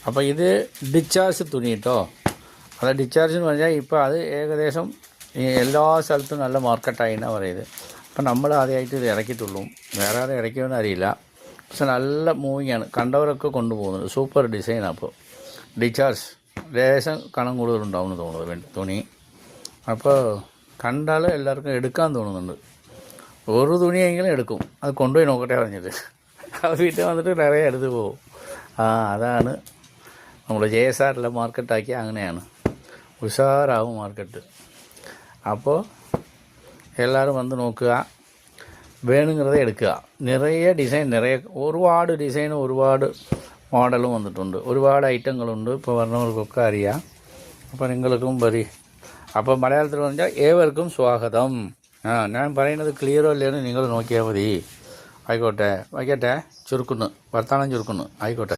അപ്പോൾ ഇത് ഡിസ്ചാർജ് തുണി കേട്ടോ. അത് ഡിസ്ചാർജ് എന്ന് പറഞ്ഞാൽ ഇപ്പോൾ അത് ഏകദേശം എല്ലാ സ്ഥലത്തും നല്ല മാർക്കറ്റായിട്ടാണ് പറയുന്നത്. അപ്പം നമ്മൾ ആദ്യമായിട്ട് ഇത് ഇറക്കിയിട്ടുള്ളൂ, വേറെ ആരും ഇറക്കിയെന്ന് അറിയില്ല. പക്ഷെ നല്ല മൂവിങ്ങാണ്, കണ്ടവരൊക്കെ കൊണ്ടുപോകുന്നുണ്ട്. സൂപ്പർ ഡിസൈനാണ്. അപ്പോൾ ഡിസ്ചാർജ് ലേശം കണം കൂടുതലുണ്ടാവുമെന്ന് തോന്നുന്നത് തുണി. അപ്പോൾ കണ്ടാൽ എല്ലാവർക്കും എടുക്കാൻ തോന്നുന്നുണ്ട്. ഒരു തുണിയെങ്കിലും എടുക്കും, അത് കൊണ്ടുപോയി നോക്കട്ടെ പറഞ്ഞിട്ട്. അത് വീട്ടിൽ വന്നിട്ട് നിറയെ എടുത്ത് പോകും. അതാണ് നമ്മൾ JSRL മാർക്കറ്റാക്കി, അങ്ങനെയാണ് ഉഷാറാവും മാർക്കറ്റ്. അപ്പോൾ എല്ലാവരും വന്ന് നോക്കുക, വേണമെങ്കിൽ എടുക്കുക. നിറയെ ഡിസൈൻ, ഒരുപാട് ഡിസൈനും ഒരുപാട് മോഡലും വന്നിട്ടുണ്ട്, ഒരുപാട് ഐറ്റങ്ങളുണ്ട്. ഇപ്പോൾ പറഞ്ഞവർക്കൊക്കെ അറിയാം. അപ്പോൾ നിങ്ങൾക്കും അപ്പോൾ മലയാളത്തിൽ പറഞ്ഞാൽ ഏവർക്കും സ്വാഗതം. ഞാൻ പറയുന്നത് ക്ലിയറോ അല്ലേന്ന് നിങ്ങൾ നോക്കിയാൽ മതി. ആയിക്കോട്ടെ, വയ്ക്കട്ടെ. ചുരുക്കുന്നു, വർത്താനം ചുരുക്കുന്നു. ആയിക്കോട്ടെ.